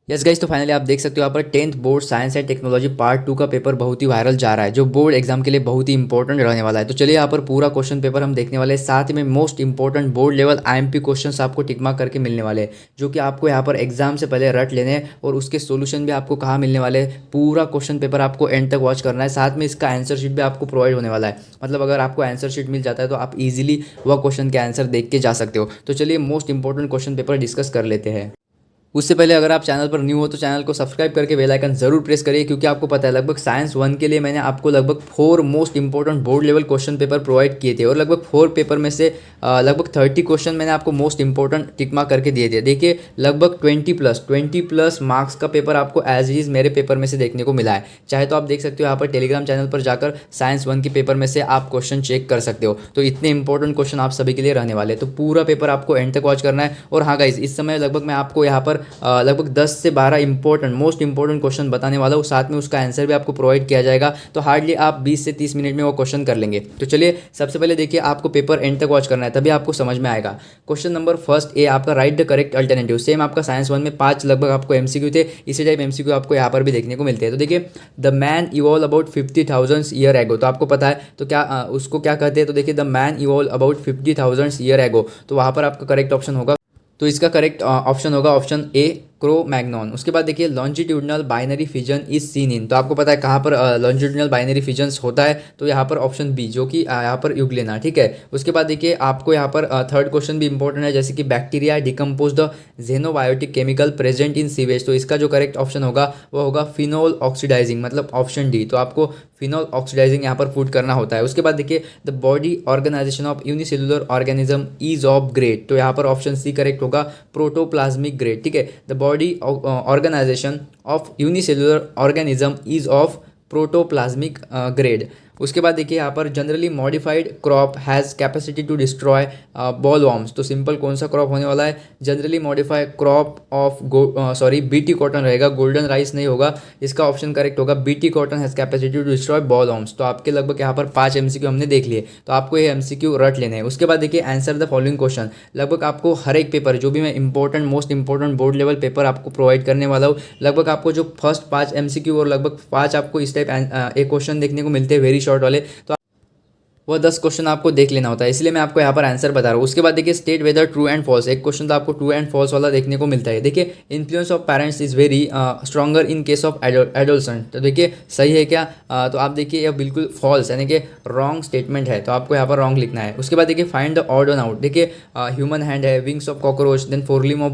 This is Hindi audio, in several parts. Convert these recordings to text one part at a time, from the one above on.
यस गाइस, तो फाइनली आप देख सकते हो यहाँ पर 10th board science and technology part 2 का पेपर बहुत ही वायरल जा रहा है, जो बोर्ड एग्जाम के लिए बहुत ही इंपॉर्टेंट रहने वाला है। तो चलिए यहाँ पर पूरा क्वेश्चन पेपर हम देखने वाले हैं, साथ ही में most important board level IMP questions आपको टिक मार्क करके मिलने वाले हैं, जो कि आपको यहाँ पर एग्जाम से पहले रट लेने हैं और उसके सोल्यूशन भी आपको कहाँ मिलने वाले हैं। पूरा क्वेश्चन पेपर आपको एंड तक वॉच करना है, साथ में इसका आंसर शीट भी आपको प्रोवाइड होने वाला है। मतलब अगर आपको आंसर शीट मिल जाता है तो आप इजीली वह क्वेश्चन के आंसर देख के जा सकते हो। तो चलिए most important question paper discuss कर लेते हैं। उससे पहले अगर आप चैनल पर न्यू हो तो चैनल को सब्सक्राइब करके बेल आइकन जरूर प्रेस करिए, क्योंकि आपको पता है लगभग साइंस 1 के लिए मैंने आपको लगभग 4 most important board level question paper provide किए थे, और लगभग 4 पेपर में से लगभग 30 क्वेश्चन मैंने आपको मोस्ट इंपॉर्टेंट टिक मार्क करके दिए थे। देखिए लगभग 20 प्लस मार्क्स का पेपर आपको एज इज मेरे पेपर में से देखने को मिला है। चाहे तो आप देख सकते हो यहाँ पर टेलीग्राम चैनल पर जाकर साइंस 1 के पेपर में से आप क्वेश्चन चेक कर सकते हो। तो इतने इंपॉर्टेंट क्वेश्चन आप सभी के लिए रहने वाले हैं, तो पूरा पेपर आपको एंड तक वॉच करना है। और हाँ गाइज, इस समय लगभग मैं आपको यहाँ पर लगभग 10 से 12 इंपॉर्टेंट मोस्ट इंपॉर्टेंट क्वेश्चन बताने वाला हूँ, साथ में उसका आंसर भी आपको प्रोवाइड किया जाएगा। तो हार्डली आप 20 से 30 मिनट में वो क्वेश्चन कर लेंगे। तो चलिए सबसे पहले देखिए, आपको पेपर एंड तक वॉच करना है, तभी आपको समझ में आएगा। क्वेश्चन नंबर फर्स्ट ए आपका right the correct alternative. Same आपका साइंस 1 में 5 लगभग आपको एमसीक्यू थे, इसी टाइप एमसीक्यू आपको यहाँ पर भी देखने को मिलते हैं। तो देखिए, the man evolve about 50,000 year ago, तो आपको पता है तो क्या उसको क्या कहते हैं। तो देखिए, the man evolve about 50,000 year ago, तो वहाँ पर आपका करेक्ट ऑप्शन होगा। तो इसका करेक्ट ऑप्शन होगा ऑप्शन ए, क्रो मैग्नॉन। उसके बाद देखिए, longitudinal binary fission is seen in, तो आपको पता है कहाँ पर लॉन्जिट्यूडनल बाइनरी फिजन्स होता है। तो यहाँ पर ऑप्शन बी, जो कि यहाँ पर यूग्लेना, ठीक है। उसके बाद देखिए, आपको यहाँ पर थर्ड क्वेश्चन भी इंपॉर्टेंट है, जैसे कि bacteria decompose the xenobiotic chemical present in sewage, तो इसका जो करेक्ट ऑप्शन होगा वो होगा फिनोल ऑक्सीडाइजिंग, मतलब ऑप्शन डी। तो आपको फिनोल ऑक्सीडाइजिंग यहाँ पर पुट करना होता है। उसके बाद देखिए, the body organisation of unicellular organism is of grade, तो यहाँ पर ऑप्शन सी करेक्ट होगा, प्रोटोप्लाज्मिक ग्रेड, ठीक है। The body organisation of unicellular organism is of protoplasmic grade. उसके बाद देखिए, यहाँ पर generally modified crop has capacity to destroy bollworms, तो सिंपल कौन सा क्रॉप होने वाला है, generally modified crop of BT cotton रहेगा, गोल्डन राइस नहीं होगा। इसका ऑप्शन करेक्ट होगा, BT cotton has capacity to destroy bollworms. तो आपके लगभग यहाँ पर 5 एमसीक्यू हमने देख लिए, तो आपको ये एमसीक्यू रट लेने हैं। उसके बाद देखिए, आंसर द फॉलोइंग क्वेश्चन। लगभग आपको हर एक पेपर, जो भी मैं important most important board level paper आपको प्रोवाइड करने वाला हूँ, लगभग आपको जो फर्स्ट 5 एमसीक्यू और लगभग 5 आपको इस टाइप एक क्वेश्चन देखने को मिलते हैं, वेरी शॉर्ट वाले। तो वह 10 क्वेश्चन आपको देख लेना होता है, इसलिए मैं आपको यहाँ पर आंसर बता रहा हूँ। उसके बाद देखिए, state whether true and false, एक क्वेश्चन तो आपको ट्रू एंड फॉल्स वाला देखने को मिलता है। देखिए, influence of parents is very stronger in case of adolescent, तो देखिए सही है क्या। तो आप देखिए, यह बिल्कुल फॉल्स यानी कि रॉन्ग स्टेटमेंट है, तो आपको यहाँ पर रॉन्ग लिखना है। उसके बाद देखिए, find the odd one out. देखिए, ह्यूमन हैंड है, wings of cockroach, then forelimb of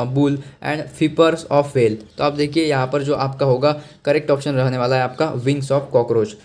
bull and flippers of whale, तो आप देखिए यहाँ पर जो आपका होगा करेक्ट ऑप्शन रहने वाला है आपका विंग्स ऑफ कॉकरोच।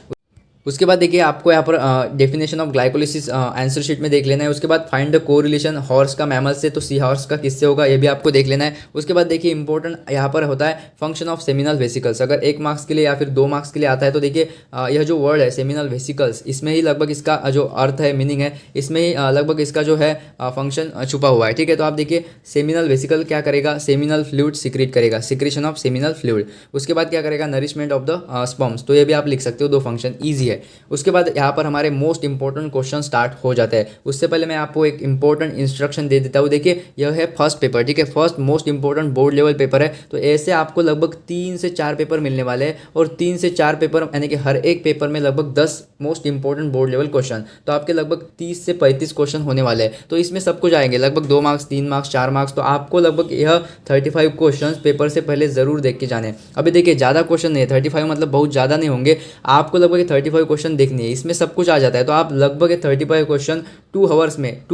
उसके बाद देखिए, आपको यहाँ पर definition of glycolysis answer sheet में देख लेना है। उसके बाद फाइंड द कोरिलेशन हॉर्स का मैमल से, तो सी हॉर्स का किससे होगा ये भी आपको देख लेना है। उसके बाद देखिए, इंपॉर्टेंट यहाँ पर होता है फंक्शन ऑफ सेमिनल वेसिकल्स, अगर 1 मार्क्स के लिए या फिर 2 मार्क्स के लिए आता है तो देखिए यह जो वर्ड है सेमिनल वेसिकल्स, इसमें ही लगभग इसका जो अर्थ है, मीनिंग है, इसमें ही लगभग इसका जो है फंक्शन छुपा हुआ है, ठीक है। तो आप देखिए, सेमिनल वेसिकल क्या करेगा, सेमिनल फ्लूइड सिक्रीट करेगा, सिक्रेशन ऑफ सेमिनल फ्लूइड। उसके बाद क्या करेगा, नरिशमेंट ऑफ द स्पर्म्स, तो ये भी आप लिख सकते हो, 2 फंक्शन ईजी है। उसके बाद यहाँ पर हमारे मोस्ट इंपॉर्टेंट क्वेश्चन स्टार्ट हो जाते हैं। उससे पहले मैं आपको एक इंपॉर्टेंट इंस्ट्रक्शन दे देता हूँ। देखिए, यह है फर्स्ट पेपर, ठीक है, first most important board level paper है। तो ऐसे आपको लगभग 3 से 4 पेपर मिलने वाले हैं, और 3 से 4 पेपर यानी कि हर एक पेपर में लगभग 10 most important board level question, तो आपके लगभग 30 से 35 क्वेश्चन होने वाले हैं। तो इसमें सब कुछ आएंगे, लगभग 2 मार्क्स, 3 मार्क्स, 4 मार्क्स, तो आपको लगभग यह 35 क्वेश्चन पेपर से पहले जरूर देख के जाने। अभी देखिए, ज़्यादा क्वेश्चन नहीं है, 35 मतलब बहुत ज़्यादा नहीं होंगे, आपको लगभग 35 क्वेश्चन देखनी है, इसमें सब कुछ आ जाता है। तो आप लगभग 35 क्वेश्चन 2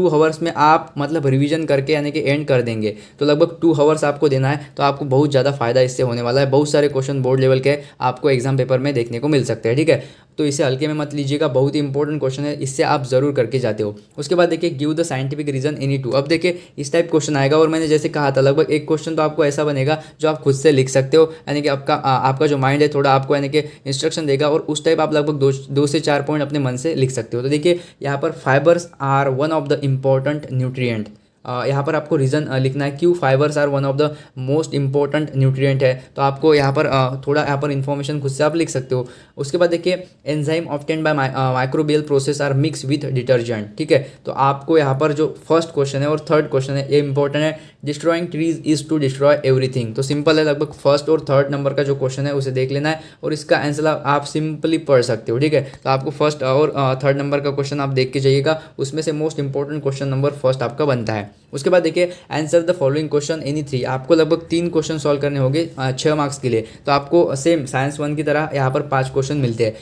आवर्स में आप मतलब रिवीजन करके यानी कि एंड कर देंगे। तो लगभग 2 आवर्स आपको देना है, तो आपको बहुत ज़्यादा फायदा इससे होने वाला है। बहुत सारे क्वेश्चन बोर्ड लेवल के आपको एग्जाम पेपर में देखने को मिल सकते हैं, ठीक है। तो इसे हल्के में मत लीजिएगा, बहुत ही इंपॉर्टेंट क्वेश्चन है, इससे आप जरूर करके जाते हो। उसके बाद देखिए, give the scientific reason any two, अब देखिए इस टाइप क्वेश्चन आएगा, और मैंने जैसे कहा था लगभग एक क्वेश्चन तो आपको ऐसा बनेगा जो आप खुद से लिख सकते हो, यानी कि आपका जो माइंड है थोड़ा आपको यानी कि इंस्ट्रक्शन देगा, और उस टाइप आप लगभग 2 से 4 पॉइंट अपने मन से लिख सकते हो। तो देखिए, यहाँ पर fibres are one of the important nutrient, यहाँ पर आपको रीज़न लिखना है क्यों fibres are one of the most important nutrient है। तो आपको यहाँ पर थोड़ा यहाँ पर इन्फॉर्मेशन खुद से आप लिख सकते हो। उसके बाद देखिए enzyme obtained by microbial process are mix with detergent, ठीक है। तो आपको यहाँ पर जो फर्स्ट क्वेश्चन है और थर्ड क्वेश्चन है ये इंपॉर्टेंट है, destroying trees is to destroy everything. तो सिंपल है, लगभग फर्स्ट और थर्ड नंबर का जो क्वेश्चन है उसे देख लेना है और इसका आंसर आप सिंपली पढ़ सकते हो, ठीक है। तो आपको फर्स्ट और थर्ड नंबर का क्वेश्चन आप देख के जाइएगा, उसमें से most important question number first आपका बनता है। उसके बाद देखिए answer the following question any 3, आपको लगभग 3 क्वेश्चन सॉल्व करने होंगे 6 मार्क्स के लिए। तो आपको सेम साइंस 1 की तरह यहाँ पर 5 क्वेश्चन मिलते हैं,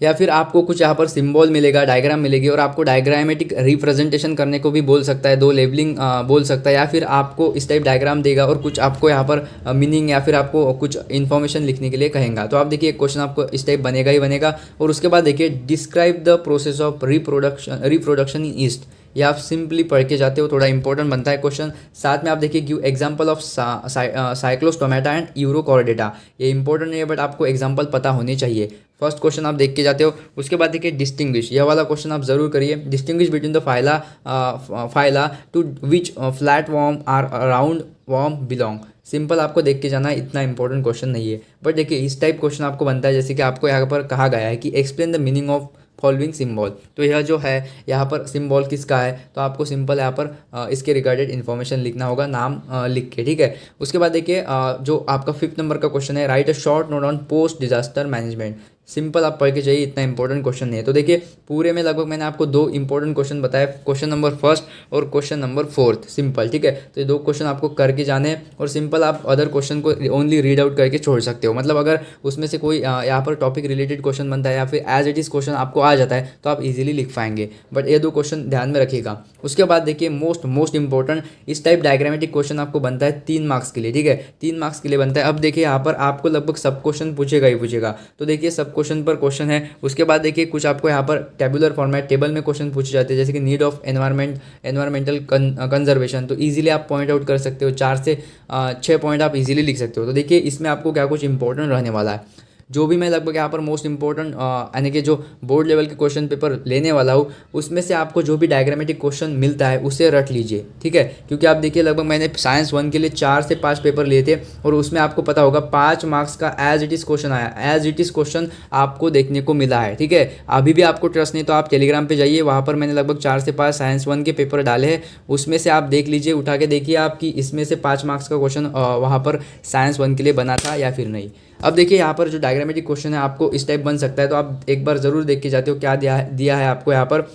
या फिर आपको कुछ यहाँ पर सिंबल मिलेगा, डायग्राम मिलेगी और आपको डायग्रामेटिक रिप्रेजेंटेशन करने को भी बोल सकता है, 2 लेबलिंग बोल सकता है, या फिर आपको इस टाइप डायग्राम देगा और कुछ आपको यहाँ पर मीनिंग या फिर आपको कुछ इन्फॉर्मेशन लिखने के लिए कहेगा। तो आप देखिए एक क्वेश्चन आपको इस टाइप बनेगा ही बनेगा। और उसके बाद देखिए describe the process of reproduction in east, ये आप सिंपली पढ़ के जाते हो, थोड़ा इंपॉर्टेंट बनता है क्वेश्चन। साथ में आप देखिए give example of Cyclostomata and urochordata, ये इंपॉर्टेंट नहीं है बट आपको एग्जांपल पता होने चाहिए। फर्स्ट क्वेश्चन आप देख के जाते हो। उसके बाद देखिए डिस्टिंग्विश, यह वाला क्वेश्चन आप जरूर करिए, distinguish between the phyla to which flat worm are round worm belong. Simple आपको देख के जाना है, इतना इंपॉर्टेंट क्वेश्चन नहीं है बट देखिए इस टाइप क्वेश्चन आपको बनता है, जैसे कि आपको यहाँ पर कहा गया है कि explain the meaning of following symbol. तो यह जो है यहाँ पर सिंबल किसका है, तो आपको सिंपल यहाँ पर इसके रिगार्डेड इन्फॉर्मेशन लिखना होगा, नाम लिख के, ठीक है। उसके बाद देखिए जो आपका 5th नंबर का क्वेश्चन है, right a short note on post disaster management. Simple आप पढ़ के जाइए, इतना इंपॉर्टेंट क्वेश्चन नहीं है। तो देखिए पूरे में लगभग मैंने आपको 2 इंपॉर्टेंट क्वेश्चन बताए, क्वेश्चन नंबर 1 और क्वेश्चन नंबर 4, सिंपल, ठीक है। तो ये 2 क्वेश्चन आपको करके जाने हैं और सिंपल आप अदर क्वेश्चन को ओनली रीड आउट करके छोड़ सकते हो। मतलब अगर उसमें से कोई यहाँ पर टॉपिक रिलेटेड क्वेश्चन बनता है या फिर एज इट इज़ क्वेश्चन आपको आ जाता है तो आप इजीली लिख पाएंगे, बट ये 2 क्वेश्चन ध्यान में रखिएगा। उसके बाद देखिए मोस्ट इंपॉर्टेंट इस टाइप डायग्रामेटिक क्वेश्चन आपको बनता है 3 मार्क्स के लिए, ठीक है, 3 मार्क्स के लिए बनता है। अब देखिए यहाँ पर आपको लगभग सब क्वेश्चन पूछेगा ही पूछेगा। तो देखिए सब क्वेश्चन पर क्वेश्चन है। उसके बाद देखिए कुछ आपको यहाँ पर टेबुलर फॉर्मेट, टेबल में क्वेश्चन पूछे जाते हैं, जैसे कि नीड ऑफ एनवायरमेंटल कंजर्वेशन। तो इजीली आप पॉइंट आउट कर सकते हो, 4 से 6 पॉइंट आप इजीली लिख सकते हो। तो देखिए इसमें आपको क्या कुछ इंपॉर्टेंट रहने वाला है, जो भी मैं लगभग यहाँ पर मोस्ट इंपॉर्टेंट यानी कि जो बोर्ड लेवल के क्वेश्चन पेपर लेने वाला हूँ उसमें से आपको जो भी डायग्रामेटिक क्वेश्चन मिलता है उसे रट लीजिए, ठीक है। क्योंकि आप देखिए लगभग मैंने साइंस 1 के लिए 4 से 5 पेपर लिए थे और उसमें आपको पता होगा 5 मार्क्स का एज इट इज़ क्वेश्चन आया, एज इट इज़ क्वेश्चन आपको देखने को मिला है, ठीक है। अभी भी आपको ट्रस्ट नहीं तो आप टेलीग्राम पर जाइए, वहाँ पर मैंने लगभग 4 से 5 साइंस 1 के पेपर डाले हैं, उसमें से आप देख लीजिए, उठा के देखिए आप कि इसमें से 5 मार्क्स का क्वेश्चन वहाँ पर साइंस 1 के लिए बना था या फिर नहीं। अब देखिए यहाँ पर जो डायग्रामेटिक क्वेश्चन है आपको इस टाइप बन सकता है, तो आप एक बार ज़रूर देख के जाते हो क्या दिया है आपको यहाँ पर।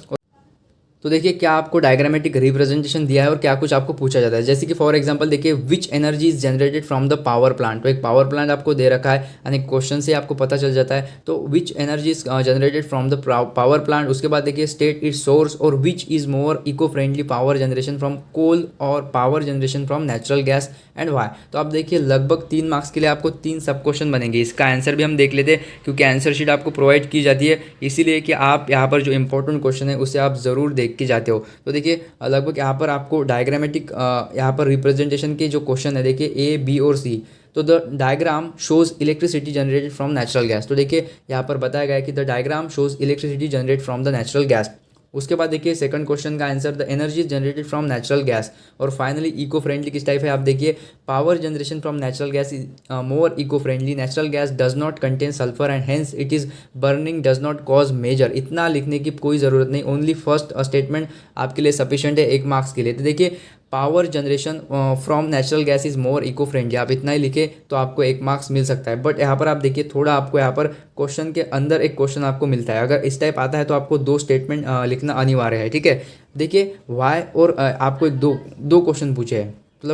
तो देखिए क्या आपको डायग्रामेटिक रिप्रेजेंटेशन दिया है और क्या कुछ आपको पूछा जाता है, जैसे कि फॉर एग्जांपल देखिए विच energy is generated from the power plant. तो एक पावर प्लांट आपको दे रखा है यानी क्वेश्चन से आपको पता चल जाता है। तो which energy is generated from the power plant. उसके बाद देखिए स्टेट इट्स सोर्स और which is more eco friendly, power generation from coal और power generation from natural gas and why. तो आप देखिए लगभग 3 मार्क्स के लिए आपको 3 सब क्वेश्चन बनेंगे। इसका आंसर भी हम देख लेते हैं क्योंकि आंसर शीट आपको प्रोवाइड की जाती है, इसीलिए कि आप यहाँ पर जो इंपॉर्टेंट क्वेश्चन है उसे आप ज़रूर देख के जाते हो। तो देखिए लगभग यहाँ पर आपको डायग्रामेटिक यहाँ पर रिप्रेजेंटेशन के जो क्वेश्चन है देखिए ए, बी और सी। तो the diagram shows electricity generated from natural gas. तो देखिए यहाँ पर बताया गया है कि the diagram shows electricity generate from the natural gas. उसके बाद देखिए सेकंड क्वेश्चन का answer the energy generated from natural gas. और फाइनली इको फ्रेंडली किस टाइप है, आप देखिए power generation from natural gas is more eco friendly, natural gas does not contain sulphur and hence it is burning does not cause major. इतना लिखने की कोई ज़रूरत नहीं, ओनली फर्स्ट स्टेटमेंट आपके लिए सफिशिएंट है 1 मार्क्स के लिए। तो देखिए power generation from natural gas is more eco friendly, आप इतना ही लिखे तो आपको 1 मार्क्स मिल सकता है। बट यहाँ पर आप देखिए थोड़ा आपको यहाँ पर क्वेश्चन के अंदर एक क्वेश्चन आपको मिलता है, अगर इस टाइप आता है तो आपको 2 स्टेटमेंट लिखना अनिवार्य है, ठीक है। देखिए वाई और आपको एक दो क्वेश्चन पूछे हैं, तो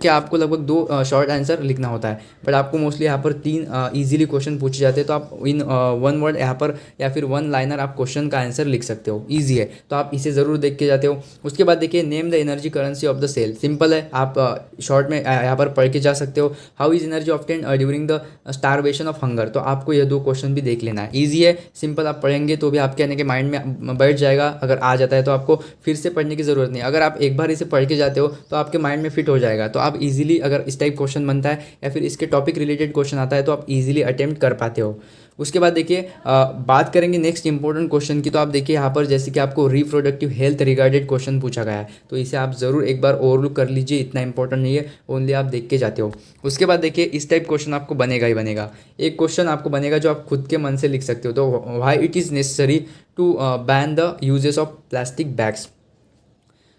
आपको लगभग 2 शॉर्ट आंसर लिखना होता है, बट आपको मोस्टली यहाँ पर 3 इजीली क्वेश्चन पूछे जाते हैं। तो आप इन 1 वर्ड यहाँ पर या फिर 1 लाइनर आप क्वेश्चन का आंसर लिख सकते हो, ईजी है, तो आप इसे ज़रूर देख के जाते हो। उसके बाद देखिए name the energy currency of the cell. Simple है, आप शॉर्ट में यहाँ पर पढ़ के जा सकते हो। How is energy obtained during the starvation of hunger. तो आपको ये 2 क्वेश्चन भी देख लेना है, ईजी है, सिंपल, आप पढ़ेंगे तो भी आपके यानी कि माइंड में बैठ जाएगा। अगर आ जाता है तो आपको फिर से पढ़ने की ज़रूरत नहीं, अगर आप एक बार इसे पढ़ के जाते हो तो आपके माइंड में फिट फिट हो जाएगा। तो आप इजीली अगर इस टाइप क्वेश्चन बनता है या फिर इसके टॉपिक रिलेटेड क्वेश्चन आता है तो आप इजीली अटेम्प्ट कर पाते हो। उसके बाद देखिए बात करेंगे नेक्स्ट इंपॉर्टेंट क्वेश्चन की। तो आप देखिए यहाँ पर जैसे कि आपको रिप्रोडक्टिव हेल्थ रिगार्डेड क्वेश्चन पूछा गया है, तो इसे आप ज़रूर एक बार ओवरलुक कर लीजिए, इतना इंपॉर्टेंट नहीं है, ओनली आप देख के जाते हो। उसके बाद देखिए इस टाइप क्वेश्चन आपको बनेगा ही बनेगा। एक क्वेश्चन आपको बनेगा जो आप खुद के मन से लिख सकते हो। तो why it is necessary to ban the uses of plastic bags.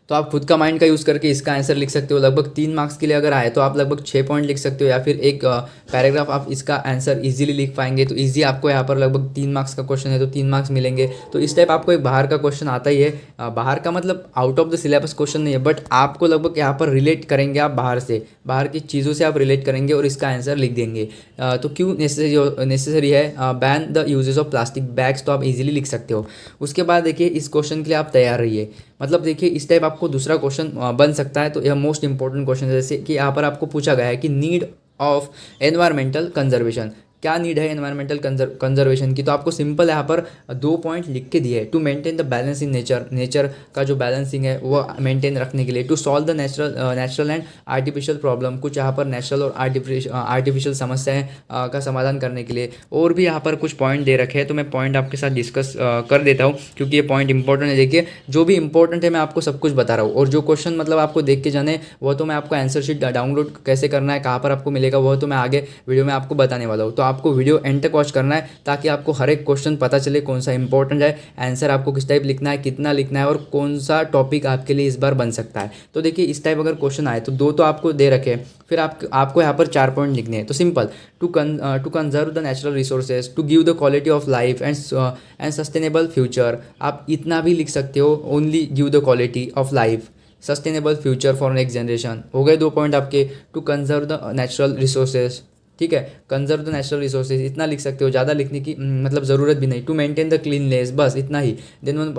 तो आप खुद का माइंड का यूज़ करके इसका आंसर लिख सकते हो। लगभग 3 मार्क्स के लिए अगर आए तो आप लगभग 6 पॉइंट लिख सकते हो, या फिर एक पैराग्राफ आप इसका आंसर इजीली लिख पाएंगे। तो इजी आपको यहाँ पर लगभग 3 मार्क्स का क्वेश्चन है तो 3 मार्क्स मिलेंगे। तो इस टाइप आपको एक बाहर का क्वेश्चन आता ही है। बाहर का मतलब out of the syllabus question नहीं है, बट आपको लगभग यहाँ पर रिलेट करेंगे, आप बाहर की चीज़ों से आप रिलेट करेंगे और इसका आंसर लिख देंगे। तो क्यों नेसेसरी है ban the uses of plastic bags, तो आप इजीली लिख सकते हो। उसके बाद देखिए इस क्वेश्चन के लिए आप तैयार रहिए। मतलब देखिए इस टाइप आपको दूसरा क्वेश्चन बन सकता है। तो यह मोस्ट इंपॉर्टेंट क्वेश्चन है, जैसे कि यहाँ पर आपको पूछा गया है कि नीड ऑफ एनवायरमेंटल कंजर्वेशन, क्या नीड है एनवायरमेंटल कंजर्वेशन की। तो आपको सिंपल यहाँ पर 2 पॉइंट लिख के दिए है। To maintain the balance in nature का जो बैलेंसिंग है वो मेंटेन रखने के लिए। To solve the natural and artificial problem, कुछ यहाँ पर नेचुरल और आर्टिफिशियल समस्याएं का समाधान करने के लिए। और भी यहाँ पर कुछ पॉइंट दे रखे हैं, तो मैं पॉइंट आपके साथ डिस्कस कर देता हूँ क्योंकि ये पॉइंट इंपॉर्टेंट है। देखिए जो भी इंपॉर्टेंट है मैं आपको सब कुछ बता रहा हूँ, और जो क्वेश्चन मतलब आपको देख के जाने वो तो मैं आपको आंसर शीट डाउनलोड कैसे करना है, कहाँ पर आपको मिलेगा, वो तो मैं आगे वीडियो में आपको बताने वाला हूँ। तो आपको वीडियो एंड तक वॉच करना है ताकि आपको हर एक क्वेश्चन पता चले कौन सा इंपॉर्टेंट है, आंसर आपको किस टाइप लिखना है, कितना लिखना है, और कौन सा टॉपिक आपके लिए इस बार बन सकता है। तो देखिए इस टाइप अगर क्वेश्चन आए तो 2 तो आपको दे रखे, फिर आपको यहाँ पर 4 पॉइंट लिखने हैं। तो simple to conserve the natural resources, to give the quality of life and sustainable future, आप इतना भी लिख सकते हो। Only give the quality of life sustainable future for next generation, हो गए 2 पॉइंट आपके। To conserve the natural resources, ठीक है, कंजर्व द नेचुरल रिसोर्सेज इतना लिख सकते हो, ज़्यादा लिखने की मतलब ज़रूरत भी नहीं। टू मेंटेन द क्लीननेस, बस इतना ही। देन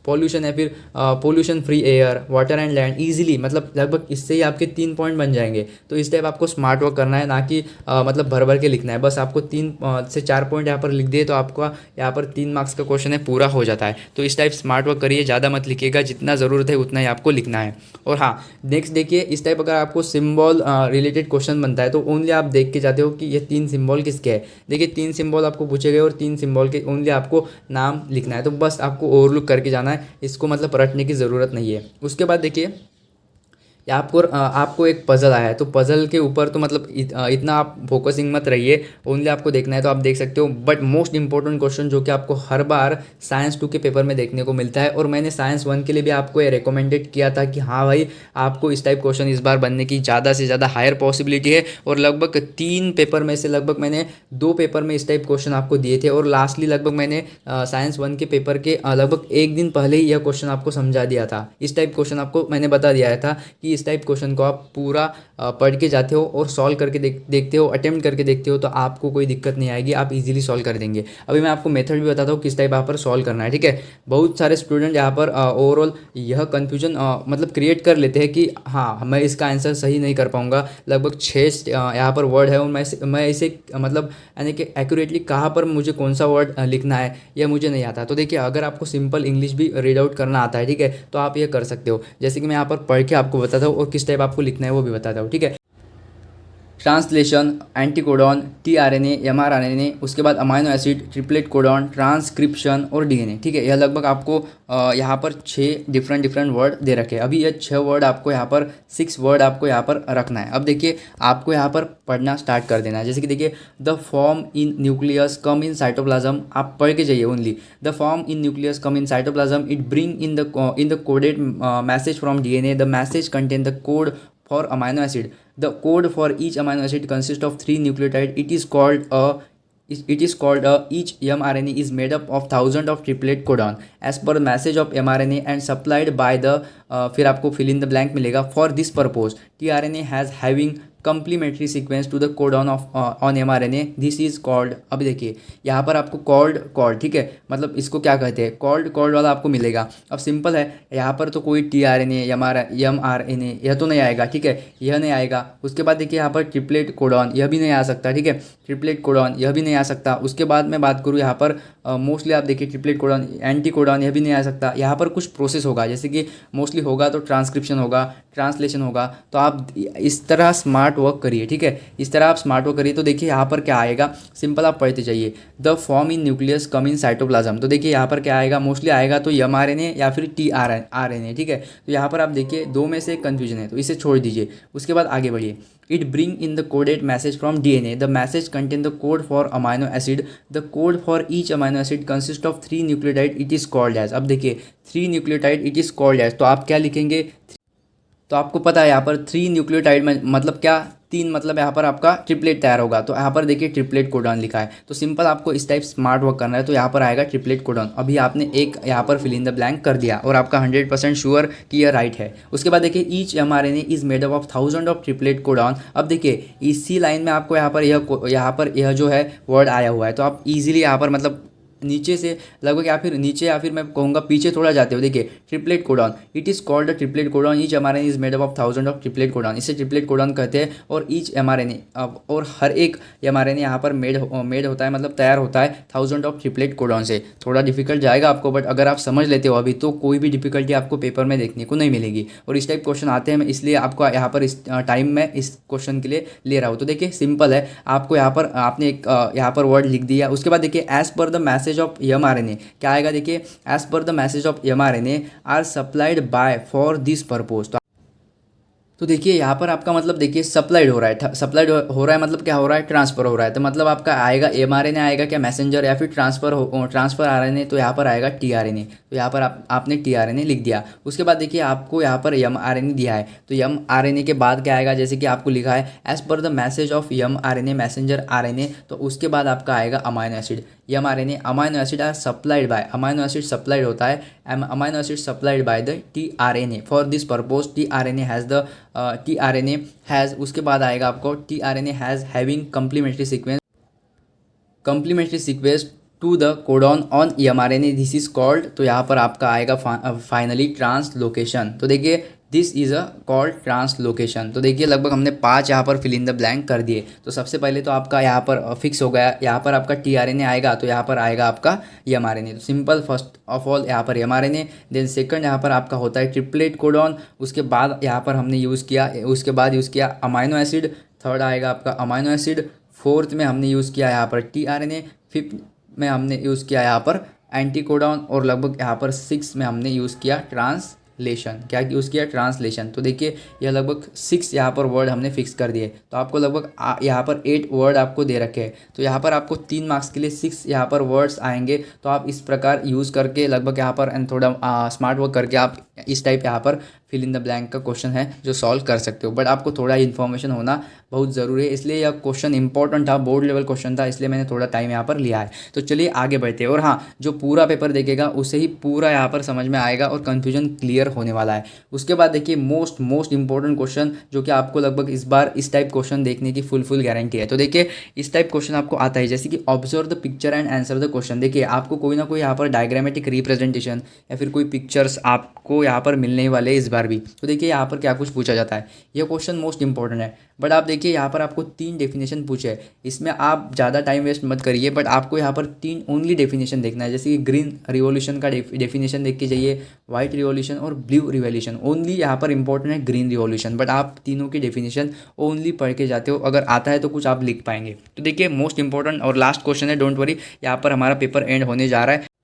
पॉल्यूशन है, फिर pollution free air, water and land, easily मतलब लगभग इससे ही आपके 3 पॉइंट बन जाएंगे। तो इस टाइप आपको स्मार्ट वर्क करना है, ना कि मतलब भर भर के लिखना है। बस आपको 3 से 4 पॉइंट यहाँ पर लिख दिए तो आपका यहाँ पर 3 मार्क्स का क्वेश्चन है पूरा हो जाता है। तो इस टाइप स्मार्ट वर्क करिए, ज़्यादा मत लिखिएगा, जितना ज़रूरत है उतना ही आपको लिखना है। और हाँ, नेक्स्ट देखिए इस टाइप अगर आपको सिम्बॉल रिलेटेड क्वेश्चन बनता है तो ओनली आप देख के जाते हो कि ये 3 सिम्बॉल किसके हैं। देखिए 3 सिम्बॉल आपको पूछे गए और 3 सिम्बॉल के ओनली आपको नाम लिखना है। तो बस आपको ओवरलुक करके जाना है, इसको मतलब रटने की ज़रूरत नहीं है। उसके बाद देखिए आपको एक पज़ल आया है, तो पज़ल के ऊपर तो मतलब इतना आप फोकसिंग मत रहिए, ओनली आपको देखना है तो आप देख सकते हो। बट मोस्ट इंपॉर्टेंट क्वेश्चन जो कि आपको हर बार साइंस 2 के पेपर में देखने को मिलता है, और मैंने साइंस 1 के लिए भी आपको ये रिकमेंडेड किया था कि हाँ भाई आपको इस टाइप क्वेश्चन इस बार बनने की ज़्यादा से ज़्यादा हायर पॉसिबिलिटी है। और लगभग 3 पेपर में से लगभग मैंने 2 पेपर में इस टाइप क्वेश्चन आपको दिए थे, और लास्टली लगभग मैंने साइंस 1 के पेपर के लगभग 1 दिन पहले ही यह क्वेश्चन आपको समझा दिया था। इस टाइप क्वेश्चन आपको मैंने बता दिया था कि इस टाइप क्वेश्चन को आप पूरा पढ़ के जाते हो और सॉल्व करके देखते हो, अटेम्प्ट करके देखते हो, तो आपको कोई दिक्कत नहीं आएगी, आप इजीली सॉल्व कर देंगे। अभी मैं आपको मेथड भी बताता हूँ किस टाइप यहाँ पर सॉल्व करना है, ठीक है। बहुत सारे स्टूडेंट यहाँ पर ओवरऑल यह कन्फ्यूजन मतलब क्रिएट कर लेते हैं कि हाँ मैं इसका आंसर सही नहीं कर पाऊंगा। लगभग 6 यहाँ पर वर्ड है और मैं इसे मतलब यानी कि एक्यूरेटली कहाँ पर मुझे कौन सा वर्ड लिखना है यह मुझे नहीं आता। तो देखिए अगर आपको सिंपल इंग्लिश भी रीड आउट करना आता है, ठीक है, तो आप ये कर सकते हो। जैसे कि मैं यहाँ पर पढ़ के आपको बताता हूँ और किस टाइप आपको लिखना है वो भी बताता हूँ, ठीक है। ट्रांसलेशन, एंटीकोडॉन, टीआरएनए, एमआरएनए, उसके बाद amino acid, triplet codon, transcription और डीएनए, ठीक है। यह लगभग आपको यहाँ पर 6 डिफरेंट वर्ड दे रखे हैं। अभी यह 6 वर्ड आपको यहाँ पर 6 वर्ड आपको यहाँ पर रखना है। अब देखिए आपको यहाँ पर पढ़ना स्टार्ट कर देना है। जैसे कि देखिए the form in nucleus come in cytoplasm, आप पढ़ के जाइए only. The form in nucleus come in cytoplasm, it bring in the coded message from DNA, the message contain the code for amino acid. The code for each amino acid consists of 3 nucleotide. It is called each mRNA is made up of thousands of triplet codon as per message of mRNA and supplied by the फिर आपको fill in the blank मिलेगा। For this purpose tRNA has having complementary sequence to the codon of on mRNA, this is called. अब देखिए यहाँ पर आपको कॉल्ड, ठीक है, मतलब इसको क्या कहते हैं, कॉल्ड वाला आपको मिलेगा। अब सिंपल है, यहाँ पर तो कोई टीआरएनए एमआरएनए यह तो नहीं आएगा, ठीक है, यह नहीं आएगा। उसके बाद देखिए यहाँ पर ट्रिपलेट कोडॉन यह भी नहीं आ सकता, ठीक है, ट्रिपलेट कोडॉन यह भी नहीं आ सकता। उसके बाद मैं बात करूँ यहाँ पर मोस्टली आप देखिए ट्रिपलेट कोडॉन, एंटी कोडॉन यह भी नहीं आ सकता। यहाँ पर कुछ प्रोसेस होगा, जैसे कि मोस्टली मोस्टली होगा तो ट्रांसक्रिप्शन होगा, ट्रांसलेशन होगा। तो आप इस तरह स्मार्ट वर्क करिए, ठीक है, इस तरह आप स्मार्ट वर्क करिए। तो देखिए यहाँ पर क्या आएगा, सिंपल आप पढ़ते जाइए। The form in nucleus come in cytoplasm. तो देखिए यहाँ पर क्या आएगा, मोस्टली आएगा तो mRNA या फिर tRNA, ठीक है। तो यहाँ पर आप देखिए दो में से एक कन्फ्यूजन है, तो इसे छोड़ दीजिए। उसके बाद आगे बढ़िए। It bring in the coded message from DNA. The message contain the code for amino acid. The code for each amino acid consists of 3 nucleotide. It is called as. अब देखिए 3 nucleotide it is called as, तो आप क्या लिखेंगे, तो आपको पता है यहाँ पर 3 न्यूक्लियोटाइड में मतलब क्या, 3 मतलब यहाँ पर आपका ट्रिपलेट तैयार होगा। तो यहाँ पर देखिए ट्रिपलेट कोडॉन लिखा है। तो सिंपल आपको इस टाइप स्मार्ट वर्क करना है, तो यहाँ पर आएगा ट्रिपलेट कोडॉन। अभी आपने एक यहाँ पर फिल इन द ब्लैंक कर दिया और आपका 100% श्योर कि यह राइट है। उसके बाद देखिए each mRNA is made up of 1000 of triplet codon. अब देखिए इसी लाइन में आपको यहाँ पर यह जो है वर्ड आया हुआ है, तो आप इजीली यहाँ पर मतलब नीचे से लगभग या फिर नीचे या फिर मैं कहूँगा पीछे थोड़ा जाते हो। देखिए triplet codon, it is called the triplet codon, each mRNA is made up of 1000 of triplet codon. इसे ट्रिपलेट कोडॉन कहते हैं। और ईच mRNA और हर एक mRNA यहाँ पर मेड होता है, मतलब तैयार होता है 1000 ऑफ ट्रिपलेट कोडॉन से। थोड़ा डिफिकल्ट जाएगा आपको, बट अगर आप समझ लेते हो अभी तो कोई भी डिफिकल्टी आपको पेपर में देखने को नहीं मिलेगी। और इस टाइप क्वेश्चन आते हैं, मैं इसलिए आपको यहाँ पर इस टाइम में इस क्वेश्चन के लिए ले रहा हूँ। तो देखिए सिंपल है, आपको यहाँ पर आपने एक यहाँ पर वर्ड लिख दिया। उसके बाद देखिए as per the message of mRNA क्या आएगा, देखिए as per the message of mRNA are supplied by for this purpose. तो देखिए यहाँ पर आपका मतलब देखिए सप्लाइड हो रहा है, सप्लाइड हो रहा है मतलब क्या हो रहा है, ट्रांसफर हो रहा है। तो मतलब आपका आएगा mRNA आएगा क्या मैसेंजर या फिर ट्रांसफर RNA, तो यहाँ पर आएगा tRNA। तो यहाँ पर आपने tRNA लिख दिया। उसके बाद देखिए आपको यहाँ पर mRNA दिया है, तो mRNA के बाद क्या आएगा, जैसे कि आपको लिखा है as per the message of mRNA messenger RNA, तो उसके बाद आपका आएगा amino acid. mRNA amino acid are supplied by, amino acid supplied होता है, amino acid supplied by the tRNA for this purpose. tRNA has the tRNA has, उसके बाद आएगा आपको tRNA has having complementary sequence to the codon on mRNA, this is called. तो यहाँ पर आपका आएगा फाइनली ट्रांसलोकेशन। तो देखिए this is a called translocation. तो देखिए लगभग हमने 5 यहाँ पर फिल इन द ब्लैंक कर दिए। तो सबसे पहले तो आपका यहाँ पर फिक्स हो गया, यहाँ पर आपका tRNA आएगा, तो यहाँ पर आएगा आपका mRNA। तो सिंपल फर्स्ट ऑफ ऑल यहाँ पर mRNA, देन सेकंड यहाँ पर आपका होता है ट्रिपलेट कोडॉन। उसके बाद यहाँ पर हमने यूज़ किया, उसके बाद यूज़ किया अमाइनो एसिड, थर्ड आएगा आपका अमाइनो एसिड, फोर्थ में हमने यूज़ किया यहाँ पर tRNA, फिफ्थ में हमने यूज़ किया यहाँ पर एंटीकोडॉन, और लगभग यहाँ पर 6 में हमने यूज़ किया ट्रांसलेशन। क्या यूज़ किया, ट्रांसलेशन। तो देखिए यह लगभग 6 यहाँ पर वर्ड हमने फिक्स कर दिए। तो आपको लगभग यहाँ पर 8 वर्ड आपको दे रखे हैं। तो यहाँ पर आपको 3 मार्क्स के लिए 6 यहाँ पर वर्ड्स आएंगे। तो आप इस प्रकार यूज़ करके लगभग यहाँ पर थोड़ा स्मार्ट वर्क करके आप इस टाइप यहाँ पर फिल इन द ब्लैंक का क्वेश्चन है जो सॉल्व कर सकते हो। बट आपको थोड़ा इन्फॉर्मेशन होना बहुत ज़रूरी है, इसलिए यह क्वेश्चन इंपॉर्टेंट था, बोर्ड लेवल क्वेश्चन था, इसलिए मैंने थोड़ा टाइम यहाँ पर लिया है। तो चलिए आगे बढ़ते हैं। और हाँ, जो पूरा पेपर देखेगा उसे ही पूरा यहाँ पर समझ में आएगा और कन्फ्यूजन क्लियर होने वाला है। उसके बाद देखिए मोस्ट इंपॉर्टेंट क्वेश्चन जो कि आपको लगभग इस बार इस टाइप क्वेश्चन देखने की फुल गारंटी है। तो देखिए इस टाइप क्वेश्चन आपको आता है, जैसे कि observe the picture and answer the question. देखिए आपको कोई ना कोई यहाँ पर डायग्रामेटिक रिप्रेजेंटेशन या फिर कोई पिक्चर्स आपको यहाँ पर मिलने वाले इस बार भी। तो देखिए यहाँ पर क्या कुछ पूछा जाता है, यह क्वेश्चन मोस्ट इंपॉर्टेंट है। बट आप देखिए यहाँ पर आपको 3 डेफिनेशन पूछे है, इसमें आप ज़्यादा टाइम वेस्ट मत करिए। बट आपको यहाँ पर 3 ओनली डेफिनेशन देखना है, जैसे कि ग्रीन रिवॉल्यूशन का डेफिनेशन देख के जाइए, वाइट रिवॉल्यूशन और ब्लू रिवॉल्यूशन। ओनली यहाँ पर इंपॉर्टेंट है ग्रीन रिवॉल्यूशन, बट आप तीनों की डेफिनेशन ओनली पढ़ के जाते हो, अगर आता है तो कुछ आप लिख पाएंगे। तो देखिए मोस्ट इंपॉर्टेंट और लास्ट क्वेश्चन है, डोंट वरी, यहाँ पर हमारा पेपर एंड होने जा रहा है।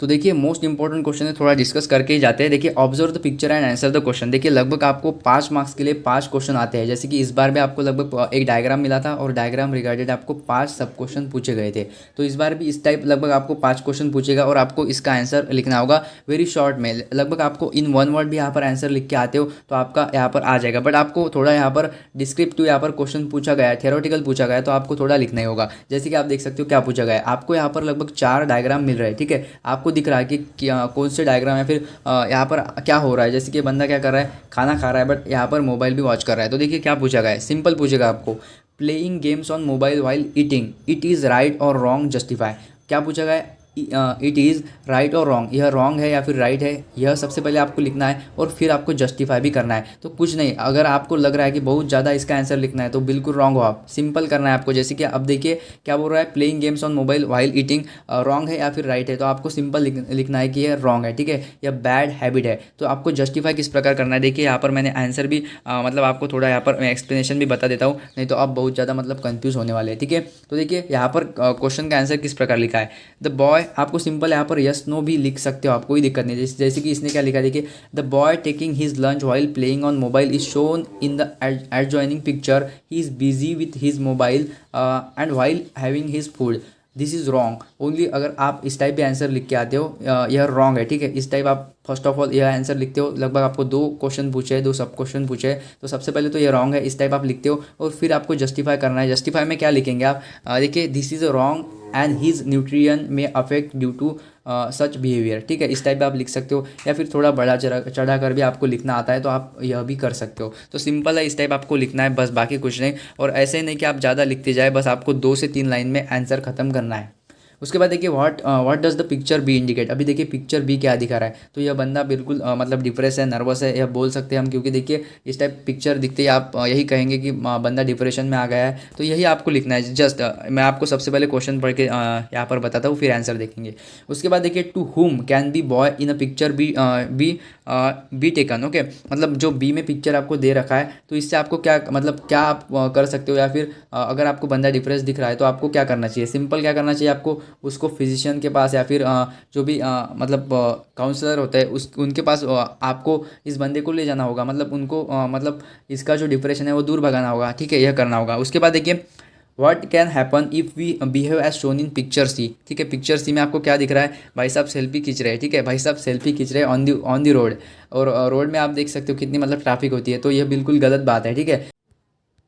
तो देखिए मोस्ट इंपॉर्टेंट क्वेश्चन है, थोड़ा डिस्कस करके ही जाते हैं। देखिए observe the picture and answer the question. देखिए लगभग आपको 5 मार्क्स के लिए 5 क्वेश्चन आते हैं, जैसे कि इस बार भी आपको लगभग एक डायग्राम मिला था और डायग्राम रिगार्डेड आपको 5 सब क्वेश्चन पूछे गए थे। तो इस बार भी इस टाइप लगभग आपको 5 क्वेश्चन पूछेगा और आपको इसका आंसर लिखना होगा वेरी शॉर्ट में। लगभग आपको इन 1 वर्ड भी यहाँ पर आंसर लिख के आते हो तो आपका यहाँ पर आ जाएगा। बट आपको थोड़ा यहाँ पर डिस्क्रिप्टिव यहाँ पर क्वेश्चन पूछा गया है, थियोरेटिकल पूछा गया है, तो आपको थोड़ा लिखना ही होगा। जैसे कि आप देख सकते हो क्या पूछा गया है, आपको यहाँ पर लगभग 4 डायग्राम मिल रहे हैं, ठीक है। आपको दिख रहा है कि कौन से डायग्राम या फिर यहाँ पर क्या हो रहा है, जैसे कि बंदा क्या कर रहा है, खाना खा रहा है बट यहाँ पर मोबाइल भी वॉच कर रहा है। तो देखिए क्या पूछा गया है, सिंपल पूछेगा आपको, playing games on mobile while eating, it is right और रॉन्ग, जस्टिफाई। क्या पूछा गया है, इट इज़ राइट और रॉन्ग, यह रॉन्ग है या फिर राइट है, यह सबसे पहले आपको लिखना है और फिर आपको जस्टिफाई भी करना है। तो कुछ नहीं, अगर आपको लग रहा है कि बहुत ज़्यादा इसका आंसर लिखना है तो बिल्कुल रॉन्ग हो आप, सिंपल करना है आपको। जैसे कि अब देखिए क्या बोल रहा है, playing games on mobile while eating, wrong है या फिर राइट है, तो आपको सिंपल लिखना है कि यह रॉन्ग है, ठीक है, यह बैड हैबिट है। तो आपको जस्टिफाई किस प्रकार करना है, देखिए यहाँ पर मैंने आंसर भी मतलब आपको थोड़ा यहाँ पर मैं एक्सप्लेनेशन भी बता देता हूँ, नहीं तो आप बहुत ज़्यादा मतलब कंफ्यूज होने वाले हैं, ठीक है। तो देखिए यहाँ पर क्वेश्चन का आंसर किस प्रकार लिखा है, द बॉय, आपको सिंपल यहाँ पर यस नो भी लिख सकते हो आप, कोई दिक्कत नहीं। जैसे कि इसने क्या लिखा है, देखिए the boy taking his lunch while playing on mobile is shown in the adjoining picture, he is busy with his mobile and while having his food, this is wrong only. अगर आप इस टाइप भी आंसर लिख के आते हो यह रॉन्ग है, ठीक है। इस टाइप आप फर्स्ट ऑफ ऑल यह आंसर लिखते हो, लगभग आपको 2 क्वेश्चन पूछे, 2 सब क्वेश्चन पूछे, तो सबसे पहले तो ये रॉन्ग है, इस टाइप आप लिखते हो और फिर आपको जस्टिफाई करना है। जस्टिफाई में क्या लिखेंगे आप, देखिए this is wrong and his nutrition में affect due to such behaviour, ठीक है, इस टाइप में आप लिख सकते हो। या फिर थोड़ा बड़ा चढ़ा कर भी आपको लिखना आता है तो आप यह भी कर सकते हो। तो सिंपल है, इस टाइप आपको लिखना है बस, बाकी कुछ नहीं। और ऐसे ही नहीं कि आप ज़्यादा लिखते जाए, बस आपको 2 से 3 लाइन में आंसर खत्म करना है। उसके बाद देखिए what does the picture be indicate, अभी देखिए पिक्चर बी क्या दिखा रहा है, तो यह बंदा बिल्कुल मतलब डिप्रेस है, नर्वस है, यह बोल सकते हैं हम, क्योंकि देखिए इस टाइप पिक्चर दिखते ही आप यही कहेंगे कि बंदा डिप्रेशन में आ गया है। तो यही आपको लिखना है। जस्ट मैं आपको सबसे पहले क्वेश्चन पढ़ के यहाँ पर बताता हूँ, फिर आंसर देखेंगे। उसके बाद देखिए to whom can be boy in a picture B taken, okay, मतलब जो बी में पिक्चर आपको दे रखा है तो इससे आपको क्या मतलब क्या आप कर सकते हो, या फिर अगर आपको बंदा डिप्रेस दिख रहा है तो आपको क्या करना चाहिए, सिंपल क्या करना चाहिए आपको, उसको फिजिशियन के पास या फिर जो भी मतलब काउंसलर होता है उनके पास आपको इस बंदे को ले जाना होगा, मतलब उनको मतलब इसका जो डिप्रेशन है वो दूर भगाना होगा, ठीक है, यह करना होगा। उसके बाद देखिए what can happen if we behave as shown in picture C, ठीक है, पिक्चर सी में आपको क्या दिख रहा है, भाई साहब सेल्फी खींच रहे हैं, ठीक है, भाई साहब सेल्फी खींच रहे हैं ऑन दी रोड, और रोड में आप देख सकते हो कितनी मतलब ट्रैफिक होती है, तो यह बिल्कुल गलत बात है, ठीक है।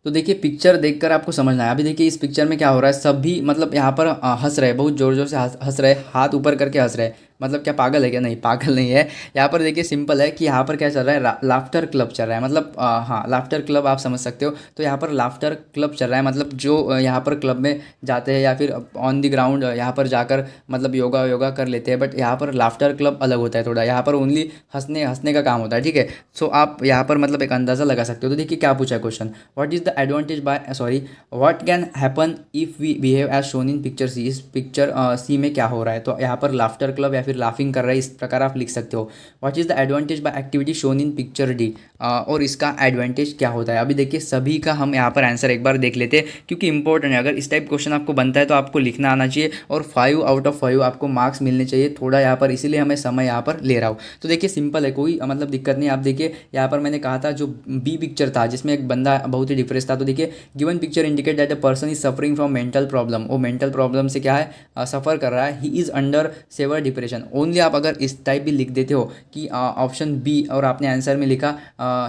तो देखिए पिक्चर देखकर आपको समझना है। अभी देखिए इस पिक्चर में क्या हो रहा है, सभी मतलब यहाँ पर हंस रहे हैं, बहुत ज़ोर ज़ोर से हंस रहे हैं, हाथ ऊपर करके हंस रहे हैं, मतलब क्या पागल है क्या, नहीं पागल नहीं है। यहाँ पर देखिए सिंपल है कि यहाँ पर क्या चल रहा है, लाफ्टर क्लब चल रहा है, मतलब हाँ लाफ्टर क्लब आप समझ सकते हो। तो यहाँ पर लाफ्टर क्लब चल रहा है, मतलब जो यहाँ पर क्लब में जाते हैं या फिर ऑन दी ग्राउंड यहाँ पर जाकर मतलब योगा योगा कर लेते हैं, बट यहाँ पर लाफ्टर क्लब अलग होता है थोड़ा, यहाँ पर ओनली हंसने हंसने का काम होता है, ठीक है। सो आप यहाँ पर मतलब एक अंदाज़ा लगा सकते हो। तो देखिए क्या पूछा है question, what is the advantage by sorry what can happen if we behave as shown in picture C, इस पिक्चर सी में क्या हो रहा है, तो यहाँ पर लाफ्टर क्लब या फिर लाफिंग कर रहा है, इस प्रकार आप लिख सकते हो। What is the advantage by activity shown in picture D, और इसका एडवांटेज क्या होता है। अभी देखिए सभी का हम यहाँ पर आंसर एक बार देख लेते हैं, क्योंकि इंपॉर्टेंट है, अगर इस टाइप क्वेश्चन आपको बनता है तो आपको लिखना आना चाहिए और 5 आउट ऑफ 5 आपको मार्क्स मिलने चाहिए थोड़ा यहाँ पर, इसीलिए हमें समय यहाँ पर ले रहा हूँ। तो देखिए सिंपल है, कोई मतलब दिक्कत नहीं। आप देखिए यहाँ पर मैंने कहा था जो बी पिक्चर था जिसमें एक बंदा बहुत ही डिप्रेस था, तो देखिए given picture indicate that a person is suffering from mental problem, वो मेंटल प्रॉब्लम से क्या है सफ़र कर रहा है, he is under severe depression only. आप अगर इस टाइप भी लिख देते हो कि ऑप्शन बी और आपने आंसर में लिखा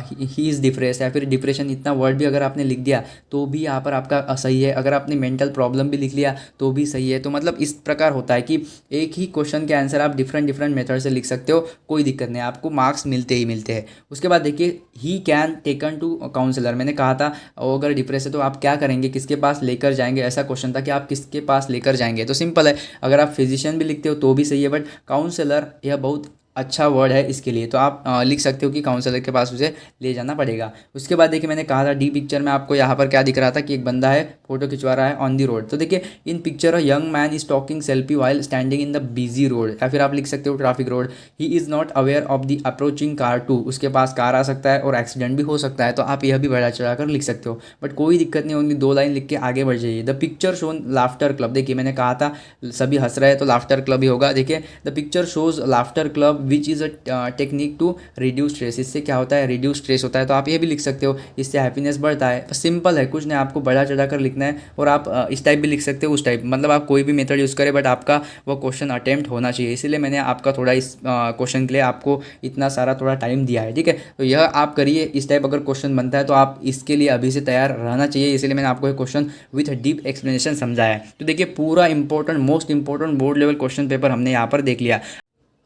ही इज़ डिप्रेस या फिर डिप्रेशन, इतना वर्ड भी अगर आपने लिख दिया तो भी यहाँ पर आपका सही है। अगर आपने मेंटल प्रॉब्लम भी लिख लिया तो भी सही है। तो मतलब इस प्रकार होता है कि एक ही क्वेश्चन के आंसर आप डिफरेंट डिफरेंट मेथड से लिख सकते हो, कोई दिक्कत नहीं, आपको मार्क्स मिलते ही मिलते हैं। उसके बाद देखिए he can taken to counsellor, मैंने कहा था वो अगर डिप्रेस है तो आप क्या करेंगे, किसके पास लेकर जाएंगे, ऐसा क्वेश्चन था कि आप किसके पास लेकर जाएंगे। तो सिंपल है, अगर आप फिजिशियन भी लिखते हो तो भी सही है, बट काउंसलर यह बहुत अच्छा वर्ड है इसके लिए, तो आप लिख सकते हो कि काउंसलर के पास उसे ले जाना पड़ेगा। उसके बाद देखिए मैंने कहा था डी पिक्चर में आपको यहाँ पर क्या दिख रहा था कि एक बंदा है फोटो खिंचवा रहा है ऑन दी रोड। तो देखिए in picture a young man is talking selfie while standing in the busy road, या फिर आप लिख सकते हो traffic road. He is not aware of the approaching car too, उसके पास कार आ सकता है और एक्सीडेंट भी हो सकता है, तो आप यह भी बढ़ा चढ़ा कर लिख सकते हो, बट कोई दिक्कत नहीं, ओनली 2 लाइन लिख के आगे बढ़ जाइए। The picture shown laughter club, देखिए मैंने कहा था सभी हंस रहे हैं तो लाफ्टर क्लब ही होगा। देखिए the picture shows laughter club which is a technique to reduce stress, इससे क्या होता है, रिड्यूस स्ट्रेस होता है, तो आप ये भी लिख सकते हो, इससे हैप्पीनेस बढ़ता है। सिंपल है, कुछ नहीं, आपको बढ़ा चढ़ा कर लिखना है, और आप इस टाइप भी लिख सकते हो उस टाइप, मतलब आप कोई भी मेथड यूज़ करें बट आपका वो क्वेश्चन अटेम्प्ट होना चाहिए, इसीलिए मैंने आपका थोड़ा इस क्वेश्चन के लिए आपको इतना सारा थोड़ा टाइम दिया है, ठीक है। तो यह आप करिए, इस टाइप अगर क्वेश्चन बनता है तो आप इसके लिए अभी से तैयार रहना चाहिए, इसलिए मैंने आपको एक क्वेश्चन विथ डीप एक्सप्लेनेशन समझाया है। तो देखिए पूरा important most important board level question paper हमने यहाँ पर देख लिया।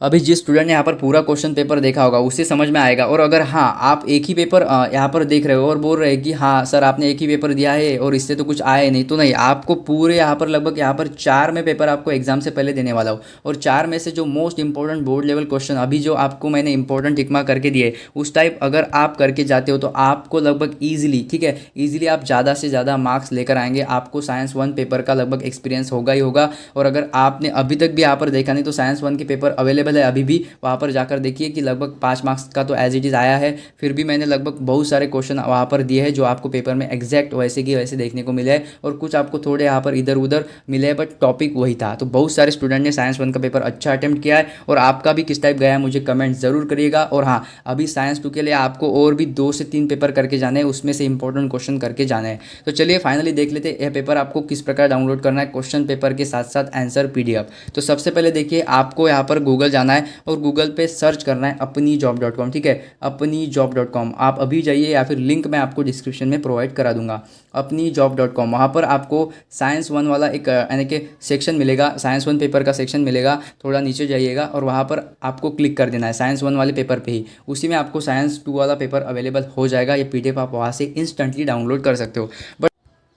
अभी जिस स्टूडेंट ने यहाँ पर पूरा क्वेश्चन पेपर देखा होगा उसे समझ में आएगा। और अगर हाँ आप एक ही पेपर यहाँ पर देख रहे हो और बोल रहे हैं कि हाँ सर आपने एक ही पेपर दिया है और इससे तो कुछ आया ही नहीं, तो नहीं, आपको पूरे यहाँ पर लगभग यहाँ पर 4 में पेपर आपको एग्जाम से पहले देने वाला हो। और 4 में से जो most important board level question अभी जो आपको मैंने इंपॉर्टेंट टिक मार्क करके दिए उस टाइप अगर आप करके जाते हो तो आपको लगभग ईजिली, ठीक है, ईजिली आप ज़्यादा से ज़्यादा मार्क्स लेकर आएंगे। आपको साइंस 1 पेपर का लगभग एक्सपीरियंस होगा ही होगा। और अगर आपने अभी तक भी यहाँ पर देखा नहीं तो साइंस 1 के पेपर अवेलेबल है अभी भी, वहाँ पर जाकर देखिए कि लगभग 5 मार्क्स का तो एज इट इज़ आया है। फिर भी मैंने लगभग बहुत सारे क्वेश्चन वहाँ पर दिए हैं जो आपको पेपर में एग्जैक्ट वैसे की वैसे देखने को मिले हैं, और कुछ आपको थोड़े यहाँ पर इधर उधर मिले हैं, बट टॉपिक वही था। तो बहुत सारे स्टूडेंट ने साइंस 1 का पेपर अच्छा अटेम्प्ट किया है। और आपका भी किस टाइप गया है मुझे कमेंट जरूर करिएगा। और हाँ, अभी साइंस 2 के लिए आपको और भी 2 से 3 पेपर करके जाने हैं, उसमें से इंपॉर्टेंट क्वेश्चन करके जाने हैं। तो चलिए फाइनली देख लेते हैं यह पेपर आपको किस प्रकार डाउनलोड करना है, क्वेश्चन पेपर के साथ साथ आंसर PDF। तो सबसे पहले देखिए आपको यहाँ पर गूगल जाना है और गूगल पे सर्च करना है अपनीजॉब.com, ठीक है, अपनीजॉब.com। आप अभी जाइए या फिर लिंक मैं आपको डिस्क्रिप्शन में प्रोवाइड करा दूंगा, अपनीजॉब.com। वहाँ पर आपको साइंस 1 वाला एक यानी कि सेक्शन मिलेगा, साइंस 1 पेपर का सेक्शन मिलेगा। थोड़ा नीचे जाइएगा और वहाँ पर आपको क्लिक कर देना है साइंस 1 वाले पेपर पे ही। उसी में आपको साइंस 2 वाला पेपर अवेलेबल हो जाएगा। ये PDF आप वहाँ से इंस्टेंटली डाउनलोड कर सकते हो।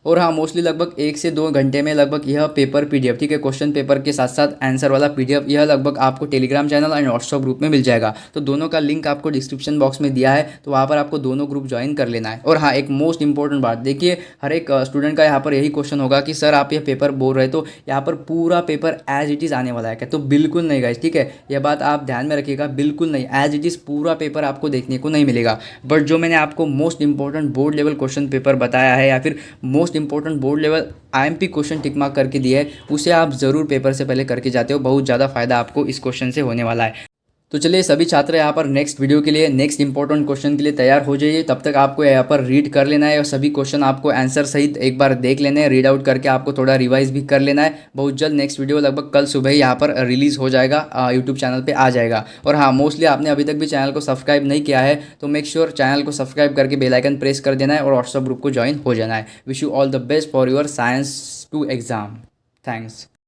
और हाँ, मोस्टली लगभग 1 से 2 घंटे में लगभग यह पेपर PDF, ठीक है, क्वेश्चन पेपर के साथ साथ आंसर वाला PDF, यह लगभग आपको Telegram channel and WhatsApp group में मिल जाएगा। तो दोनों का लिंक आपको डिस्क्रिप्शन बॉक्स में दिया है, तो वहाँ पर आपको दोनों ग्रुप ज्वाइन कर लेना है। और हाँ, एक मोस्ट इंपॉर्टेंट बात देखिए, हर एक स्टूडेंट का यहाँ पर यही क्वेश्चन होगा कि सर आप ये पेपर बोल रहे तो यहाँ पर पूरा पेपर एज इट इज़ आने वाला है क्या? तो बिल्कुल नहीं गाइस, ठीक है, यह बात आप ध्यान में रखिएगा, बिल्कुल नहीं, एज इट इज़ पूरा पेपर आपको देखने को नहीं मिलेगा। बट जो मैंने आपको most important board level question paper बताया है या फिर most important board level IMP question tick mark करके दिया है, उसे आप ज़रूर पेपर से पहले करके जाते हो। बहुत ज़्यादा फायदा आपको इस क्वेश्चन से होने वाला है। तो चलिए सभी छात्र यहाँ पर नेक्स्ट वीडियो के लिए, नेक्स्ट इंपॉर्टेंट क्वेश्चन के लिए तैयार हो जाइए। तब तक आपको यहाँ पर रीड कर लेना है और सभी क्वेश्चन आपको आंसर सहित एक बार देख लेने हैं, रीड आउट करके आपको थोड़ा रिवाइज भी कर लेना है। बहुत जल्द नेक्स्ट वीडियो लगभग कल सुबह ही यहाँ पर रिलीज़ हो जाएगा, यूट्यूब चैनल पर आ जाएगा। और हाँ, मोस्टली आपने अभी तक भी चैनल को सब्सक्राइब नहीं किया है तो मेक श्योर चैनल को सब्सक्राइब करके बेल आइकन प्रेस कर देना है और व्हाट्सएप ग्रुप को ज्वाइन हो जाना है। Wish you all the best for your science 2 exam. Thanks.